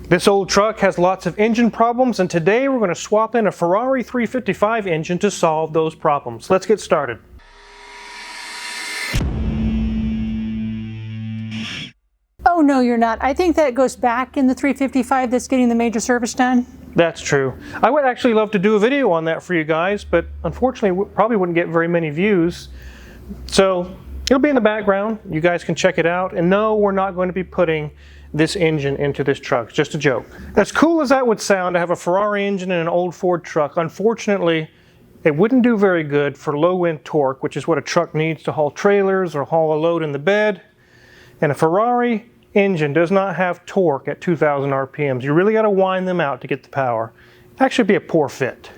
This old truck has lots of engine problems, and today we're going to swap in a Ferrari 355 engine to solve those problems. Let's get started. Oh no, you're not. I think that goes back in the 355 that's getting the major service done. That's true. I would actually love to do a video on that for you guys, but unfortunately we probably wouldn't get very many views. So it'll be in the background. You guys can check it out. And no, we're not going to be putting this engine into this truck. It's just a joke. As cool as that would sound to have a Ferrari engine in an old Ford truck, unfortunately it wouldn't do very good for low-end torque, which is what a truck needs to haul trailers or haul a load in the bed. And a Ferrari engine does not have torque at 2,000 RPMs. You really got to wind them out to get the power. It'd actually be a poor fit.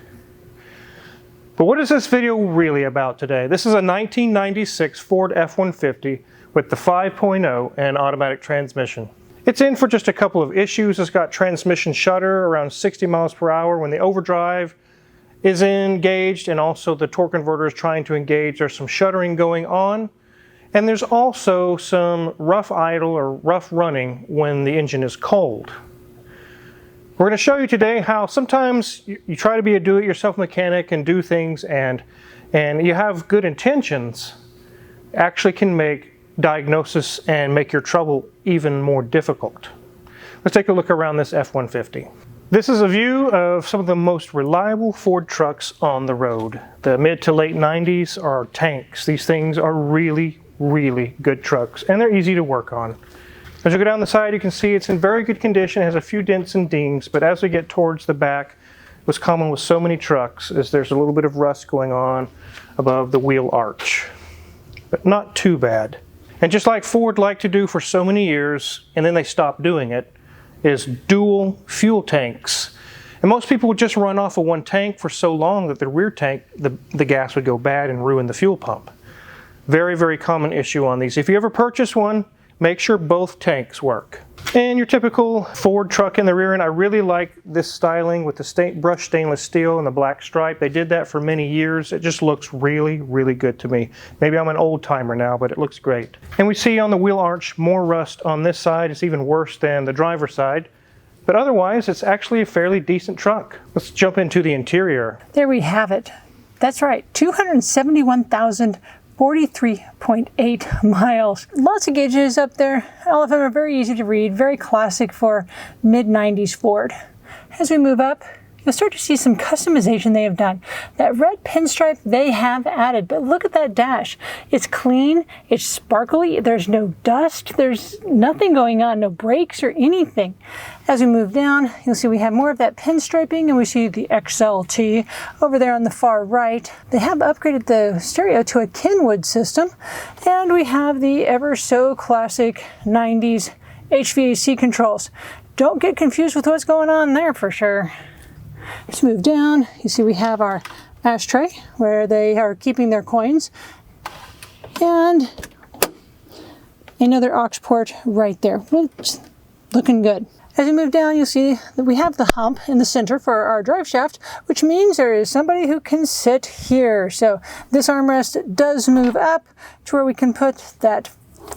But what is this video really about today? This is a 1996 Ford F-150 with the 5.0 and automatic transmission. It's in for just a couple of issues. It's got transmission shudder around 60 miles per hour when the overdrive is engaged, and also the torque converter is trying to engage. There's some shuddering going on. And there's also some rough idle or rough running when the engine is cold. We're going to show you today how sometimes you try to be a do-it-yourself mechanic and do things and you have good intentions, actually can make diagnosis and make your trouble even more difficult. Let's take a look around this F-150. This is a view of some of the most reliable Ford trucks on the road. The mid to late 90s are tanks. These things are really good trucks, and they're easy to work on. As you go down the side, you can see it's in very good condition. It has a few dents and dings, but as we get towards the back, what's common with so many trucks is there's a little bit of rust going on above the wheel arch, but not too bad. And just like Ford liked to do for so many years, and then they stopped doing it, is dual fuel tanks. And most people would just run off of one tank for so long that the rear tank, the gas would go bad and ruin the fuel pump. Very common issue on these. If you ever purchase one, make sure both tanks work. And your typical Ford truck in the rear end, I really like this styling with the brushed stainless steel and the black stripe. They did that for many years. It just looks really good to me. Maybe I'm an old timer now, but it looks great. And we see on the wheel arch more rust on this side. It's even worse than the driver's side. But otherwise, it's actually a fairly decent truck. Let's jump into the interior. There we have it. That's right, 271,043.8 miles. Lots of gauges up there. All of them are very easy to read, very classic for mid-90s Ford. As we move up, you'll start to see some customization they have done. That red pinstripe they have added, but look at that dash. It's clean, it's sparkly, there's no dust, there's nothing going on, no brakes or anything. As we move down, you'll see we have more of that pinstriping, and we see the XLT over there on the far right. They have upgraded the stereo to a Kenwood system, and we have the ever so classic 90s HVAC controls. Don't get confused with what's going on there for sure. Let's move down. You see we have our ashtray where they are keeping their coins, and another aux port right there. Looking good. As we move down, you'll see that we have the hump in the center for our drive shaft, which means there is somebody who can sit here. So this armrest does move up to where we can put that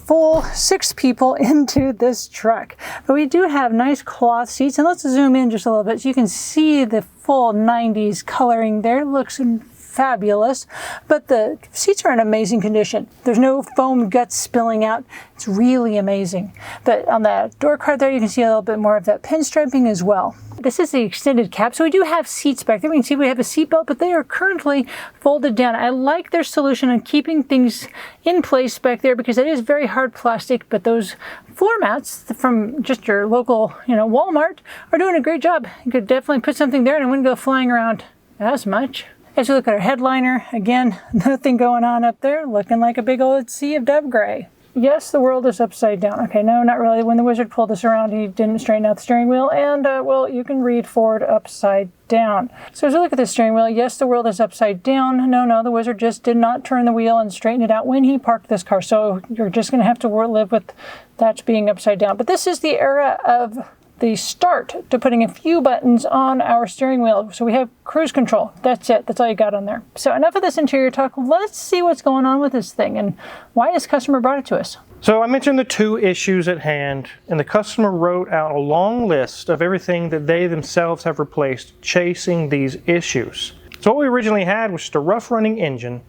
full 6 people into this truck. But we do have nice cloth seats, and let's zoom in just a little bit so you can see the full 90s coloring there. It looks fabulous, but the seats are in amazing condition. There's no foam guts spilling out. It's really amazing. But on the door card there, you can see a little bit more of that pinstriping as well. This is the extended cab, so we do have seats back there. We can see we have a seat belt, but they are currently folded down. I like their solution on keeping things in place back there because it is very hard plastic, but those floor mats from just your local, Walmart are doing a great job. You could definitely put something there and it wouldn't go flying around as much. As we look at our headliner, again, nothing going on up there, looking like a big old sea of dove gray. Yes, the world is upside down. Okay, no, not really. When the wizard pulled this around, he didn't straighten out the steering wheel, and, well, you can read Ford upside down. So as we look at the steering wheel, yes, the world is upside down. No, the wizard just did not turn the wheel and straighten it out when he parked this car, so you're just going to have to live with that being upside down. But this is the era of the start to putting a few buttons on our steering wheel. So we have cruise control. That's it. That's all you got on there. So enough of this interior talk. Let's see what's going on with this thing and why this customer brought it to us. So I mentioned the two issues at hand, and the customer wrote out a long list of everything that they themselves have replaced chasing these issues. So what we originally had was just a rough running engine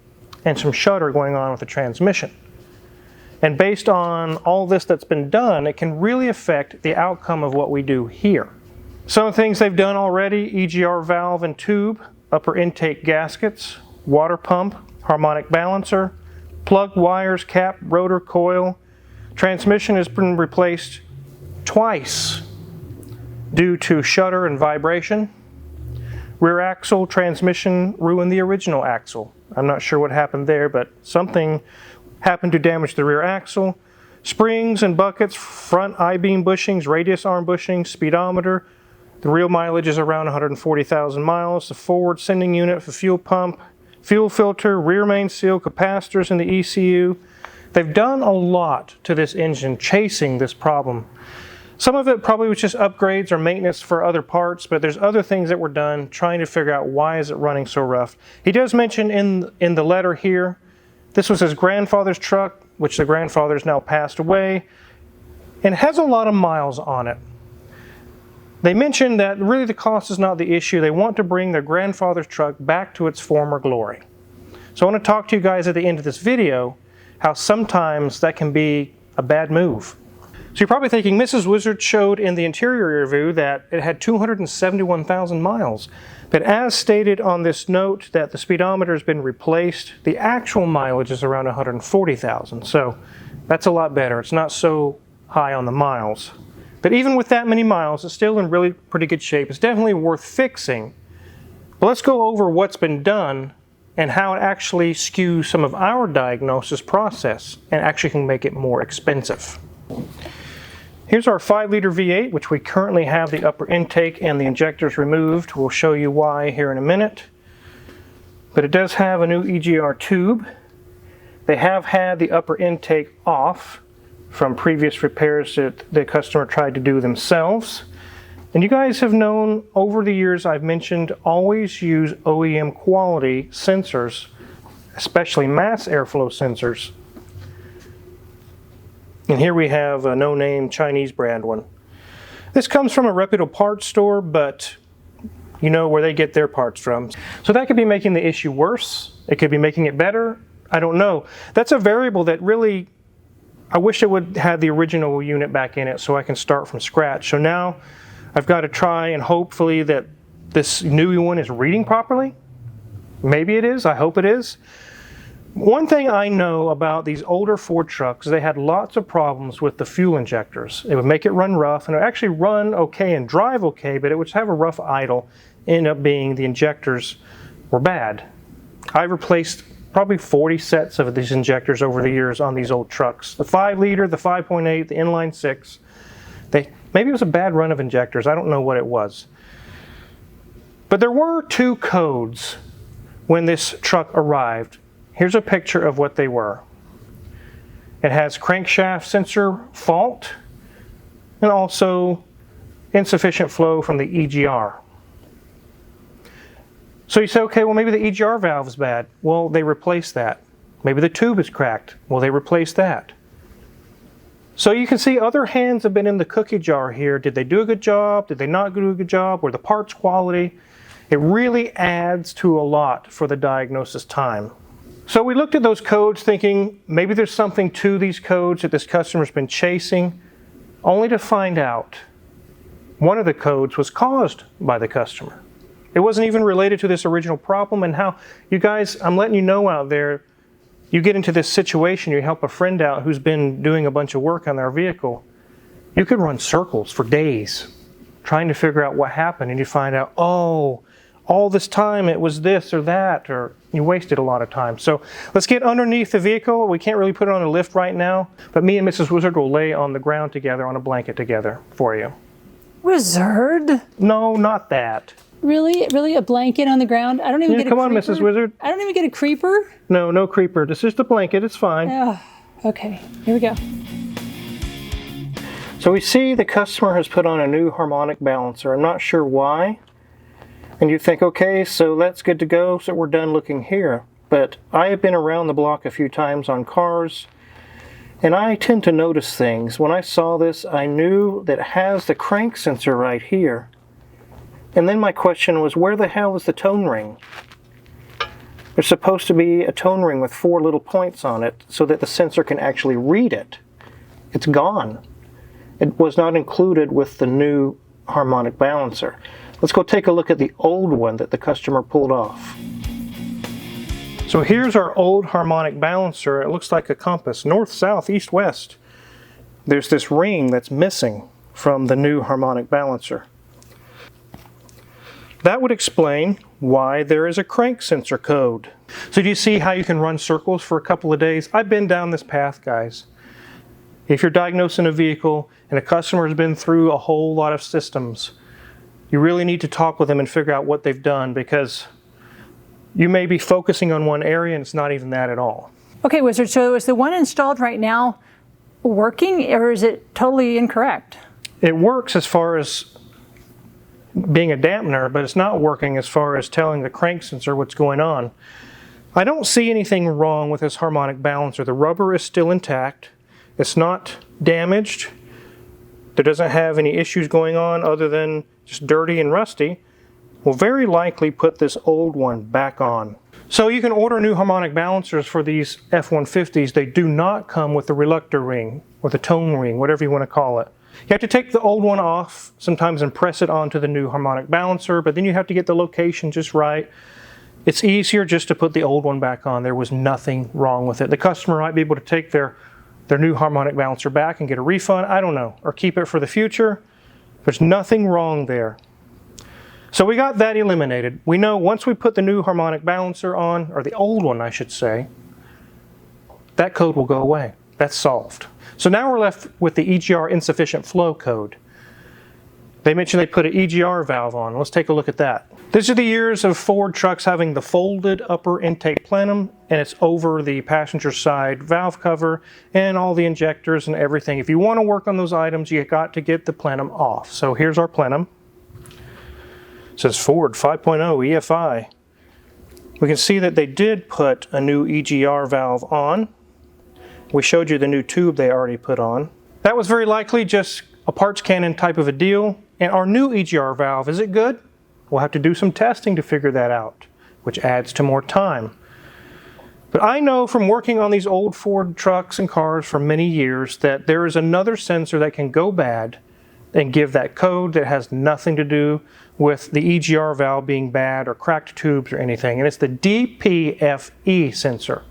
and some shudder going on with the transmission. And based on all this that's been done, it can really affect the outcome of what we do here. Some of the things they've done already: EGR valve and tube, upper intake gaskets, water pump, harmonic balancer, plug wires, cap, rotor, coil. Transmission has been replaced twice due to shudder and vibration. Rear axle transmission ruined the original axle. I'm not sure what happened there, but something happened to damage the rear axle. Springs and buckets, front I-beam bushings, radius arm bushings, speedometer. The real mileage is around 140,000 miles. The forward sending unit for fuel pump, fuel filter, rear main seal, capacitors in the ECU. They've done a lot to this engine chasing this problem. Some of it probably was just upgrades or maintenance for other parts, but there's other things that were done trying to figure out why is it running so rough. He does mention in the letter here, this was his grandfather's truck, which the grandfather's now passed away, and it has a lot of miles on it. They mentioned that really the cost is not the issue. They want to bring their grandfather's truck back to its former glory. So I want to talk to you guys at the end of this video how sometimes that can be a bad move. So you're probably thinking, Mrs. Wizard showed in the interior review that it had 271,000 miles. But as stated on this note that the speedometer has been replaced, the actual mileage is around 140,000. So that's a lot better. It's not so high on the miles. But even with that many miles, it's still in really pretty good shape. It's definitely worth fixing. But let's go over what's been done and how it actually skews some of our diagnosis process and actually can make it more expensive. Here's our 5-liter V8, which we currently have the upper intake and the injectors removed. We'll show you why here in a minute. But it does have a new EGR tube. They have had the upper intake off from previous repairs that the customer tried to do themselves. And you guys have known over the years I've mentioned always use OEM quality sensors, especially mass airflow sensors. And here we have a no-name Chinese brand one. This comes from a reputable parts store, but you know where they get their parts from. So that could be making the issue worse. It could be making it better. I don't know. That's a variable that really, I wish it would have the original unit back in it so I can start from scratch. So now I've got to try and hopefully that this new one is reading properly. Maybe it is. I hope it is. One thing I know about these older Ford trucks, they had lots of problems with the fuel injectors. It would make it run rough, and it would actually run okay and drive okay, but it would have a rough idle. End up being the injectors were bad. I replaced probably 40 sets of these injectors over the years on these old trucks. The 5-liter, the 5.8, the inline 6. Maybe it was a bad run of injectors. I don't know what it was. But there were 2 codes when this truck arrived. Here's a picture of what they were. It has crankshaft sensor fault and also insufficient flow from the EGR. So you say, okay, well maybe the EGR valve is bad. Well, they replaced that. Maybe the tube is cracked. Well, they replaced that. So you can see other hands have been in the cookie jar here. Did they do a good job? Did they not do a good job? Were the parts quality? It really adds to a lot for the diagnosis time. So we looked at those codes thinking maybe there's something to these codes that this customer's been chasing, only to find out one of the codes was caused by the customer. It wasn't even related to this original problem. And how, you guys, I'm letting you know out there, you get into this situation, you help a friend out who's been doing a bunch of work on their vehicle, you could run circles for days trying to figure out what happened, and you find out, oh, all this time it was this or that, or you wasted a lot of time. So let's get underneath the vehicle. We can't really put it on a lift right now, but me and Mrs. Wizard will lay on the ground together on a blanket together for you. Wizard? No, not that. Really? Really? A blanket on the ground? I don't even get a creeper? Come on, Mrs. Wizard. I don't even get a creeper? No, no creeper. This is just a blanket. It's fine. Oh, okay. Here we go. So we see the customer has put on a new harmonic balancer. I'm not sure why. And you think, okay, so that's good to go, so we're done looking here. But I have been around the block a few times on cars, and I tend to notice things. When I saw this, I knew that it has the crank sensor right here. And then my question was, where the hell is the tone ring? There's supposed to be a tone ring with 4 little points on it so that the sensor can actually read it. It's gone. It was not included with the new harmonic balancer. Let's go take a look at the old one that the customer pulled off. So here's our old harmonic balancer. It looks like a compass, north, south, east, west. There's this ring that's missing from the new harmonic balancer. That would explain why there is a crank sensor code. So do you see how you can run circles for a couple of days? I've been down this path, guys. If you're diagnosing a vehicle and a customer has been through a whole lot of systems, you really need to talk with them and figure out what they've done, because you may be focusing on one area and it's not even that at all. Okay, Wizard, so is the one installed right now working, or is it totally incorrect? It works as far as being a dampener, but it's not working as far as telling the crank sensor what's going on. I don't see anything wrong with this harmonic balancer. The rubber is still intact. It's not damaged. There doesn't have any issues going on other than just dirty and rusty. We'll very likely put this old one back on. So you can order new harmonic balancers for these F-150s. They do not come with the reluctor ring or the tone ring, whatever you want to call it. You have to take the old one off sometimes and press it onto the new harmonic balancer, but then you have to get the location just right. It's easier just to put the old one back on. There was nothing wrong with it. The customer might be able to take their new harmonic balancer back and get a refund, I don't know, or keep it for the future. There's nothing wrong there. So we got that eliminated. We know once we put the new harmonic balancer on, or the old one I should say, that code will go away. That's solved. So now we're left with the EGR insufficient flow code. They mentioned they put an EGR valve on. Let's take a look at that. These are the years of Ford trucks having the folded upper intake plenum, and it's over the passenger side valve cover and all the injectors and everything. If you want to work on those items, you got to get the plenum off. So here's our plenum. It says Ford 5.0 EFI. We can see that they did put a new EGR valve on. We showed you the new tube they already put on. That was very likely just a parts cannon type of a deal. And our new EGR valve, is it good? We'll have to do some testing to figure that out, which adds to more time. But I know from working on these old Ford trucks and cars for many years that there is another sensor that can go bad and give that code that has nothing to do with the EGR valve being bad or cracked tubes or anything. And it's the DPFE sensor,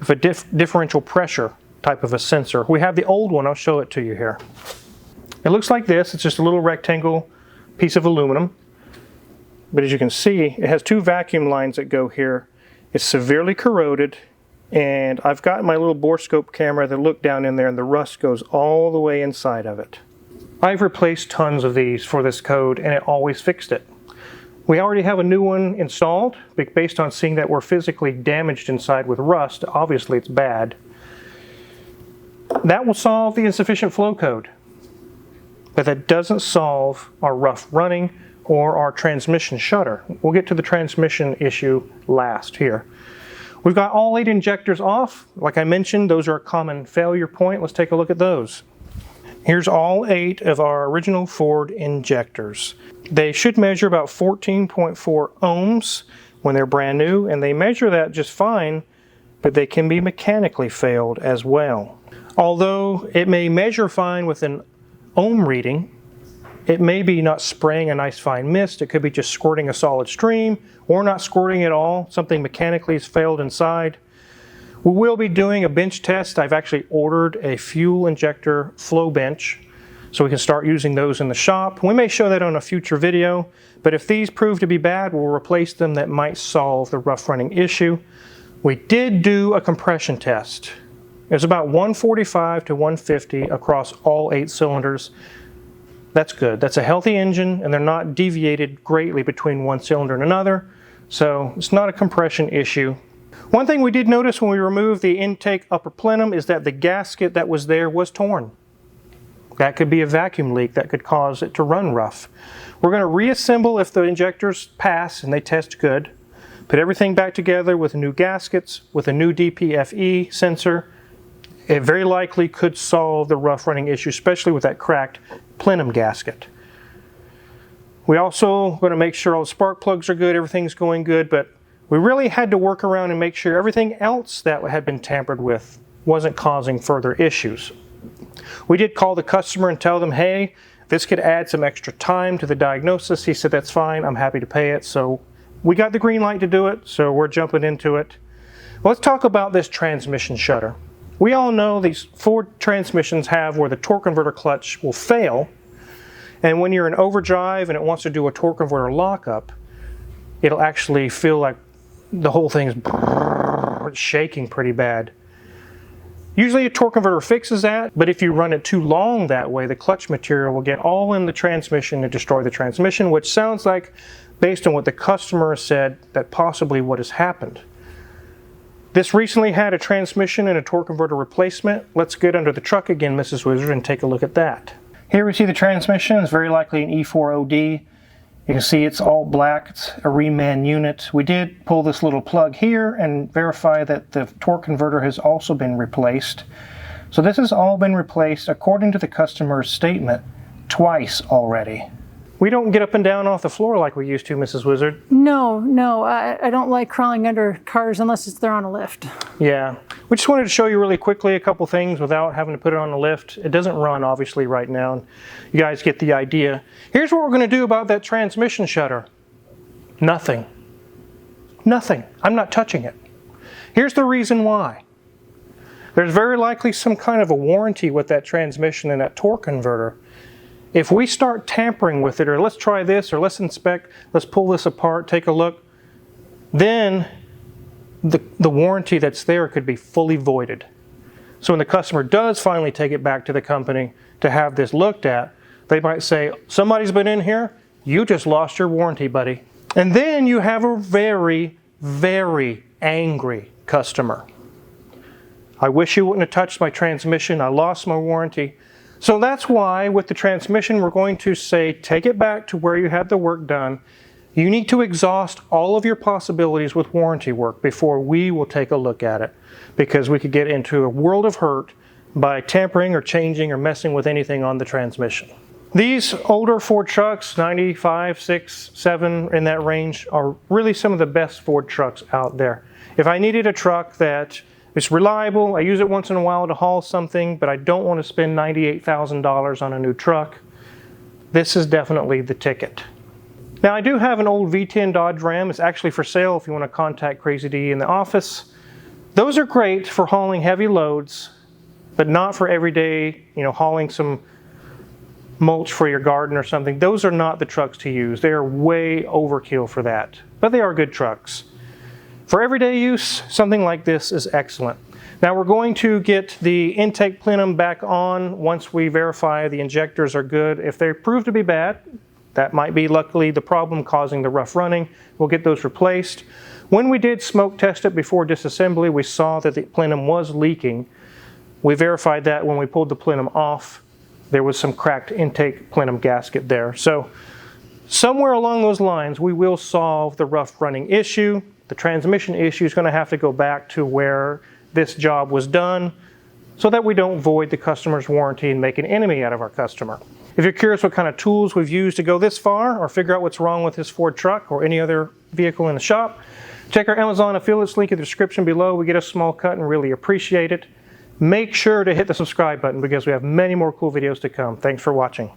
of a differential pressure type of a sensor. We have the old one. I'll show it to you here. It looks like this. It's just a little rectangle piece of aluminum. But as you can see, it has 2 vacuum lines that go here. It's severely corroded, and I've got my little borescope camera that looked down in there, and the rust goes all the way inside of it. I've replaced tons of these for this code, and it always fixed it. We already have a new one installed, based on seeing that we're physically damaged inside with rust. Obviously it's bad. That will solve the insufficient flow code. But that doesn't solve our rough running or our transmission shutter. We'll get to the transmission issue last here. We've got all 8 injectors off. Like I mentioned, those are a common failure point. Let's take a look at those. Here's all 8 of our original Ford injectors. They should measure about 14.4 ohms when they're brand new, and they measure that just fine, but they can be mechanically failed as well. Although it may measure fine with an ohm reading, it may be not spraying a nice fine mist. It could be just squirting a solid stream, or not squirting at all. Something mechanically has failed inside. We will be doing a bench test. I've actually ordered a fuel injector flow bench, so we can start using those in the shop. We may show that on a future video, but if these prove to be bad, we'll replace them. That might solve the rough running issue. We did do a compression test. It was about 145 to 150 across all 8 cylinders. That's good. That's a healthy engine, and they're not deviated greatly between one cylinder and another, so it's not a compression issue. One thing we did notice when we removed the intake upper plenum is that the gasket that was there was torn. That could be a vacuum leak that could cause it to run rough. We're going to reassemble if the injectors pass and they test good. Put everything back together with new gaskets, with a new DPFE sensor. It very likely could solve the rough running issue, especially with that cracked plenum gasket. We also going to make sure all the spark plugs are good, everything's going good, but we really had to work around and make sure everything else that had been tampered with wasn't causing further issues. We did call the customer and tell them, hey, this could add some extra time to the diagnosis. He said, that's fine, I'm happy to pay it. So we got the green light to do it, so we're jumping into it. Well, let's talk about this transmission shutter. We all know these Ford transmissions have where the torque converter clutch will fail, and when you're in overdrive and it wants to do a torque converter lockup, it'll actually feel like the whole thing's shaking pretty bad. Usually a torque converter fixes that, but if you run it too long that way, the clutch material will get all in the transmission and destroy the transmission, which sounds like, based on what the customer said, that possibly what has happened. This recently had a transmission and a torque converter replacement. Let's get under the truck again, Mrs. Wizard, and take a look at that. Here we see the transmission. It's very likely an E4OD. You can see it's all black. It's a reman unit. We did pull this little plug here and verify that the torque converter has also been replaced. So this has all been replaced, according to the customer's statement, twice already. We don't get up and down off the floor like we used to, Mrs. Wizard. No, I don't like crawling under cars unless they're on a lift. Yeah. We just wanted to show you really quickly a couple things without having to put it on the lift. It doesn't run, obviously, right now. You guys get the idea. Here's what we're going to do about that transmission shutter. Nothing. Nothing. I'm not touching it. Here's the reason why. There's very likely some kind of a warranty with that transmission and that torque converter. If we start tampering with it, or let's try this, or let's inspect, let's pull this apart, take a look, then the warranty that's there could be fully voided. So when the customer does finally take it back to the company to have this looked at, they might say, somebody's been in here, you just lost your warranty, buddy. And then you have a very, very angry customer. I wish you wouldn't have touched my transmission, I lost my warranty. So that's why with the transmission we're going to say take it back to where you had the work done. You need to exhaust all of your possibilities with warranty work before we will take a look at it, because we could get into a world of hurt by tampering or changing or messing with anything on the transmission. These older Ford trucks, 95, 6, 7 in that range, are really some of the best Ford trucks out there. If I needed a truck that it's reliable, I use it once in a while to haul something, but I don't want to spend $98,000 on a new truck, this is definitely the ticket. Now I do have an old V10 Dodge Ram. It's actually for sale if you want to contact Crazy D in the office. Those are great for hauling heavy loads, but not for everyday, hauling some mulch for your garden or something. Those are not the trucks to use. They are way overkill for that, but they are good trucks. For everyday use, something like this is excellent. Now we're going to get the intake plenum back on once we verify the injectors are good. If they prove to be bad, that might be luckily the problem causing the rough running. We'll get those replaced. When we did smoke test it before disassembly, we saw that the plenum was leaking. We verified that when we pulled the plenum off. There was some cracked intake plenum gasket there. So somewhere along those lines, we will solve the rough running issue. The transmission issue is going to have to go back to where this job was done so that we don't void the customer's warranty and make an enemy out of our customer. If you're curious what kind of tools we've used to go this far or figure out what's wrong with this Ford truck or any other vehicle in the shop, check our Amazon affiliates link in the description below. We get a small cut and really appreciate it. Make sure to hit the subscribe button because we have many more cool videos to come. Thanks for watching.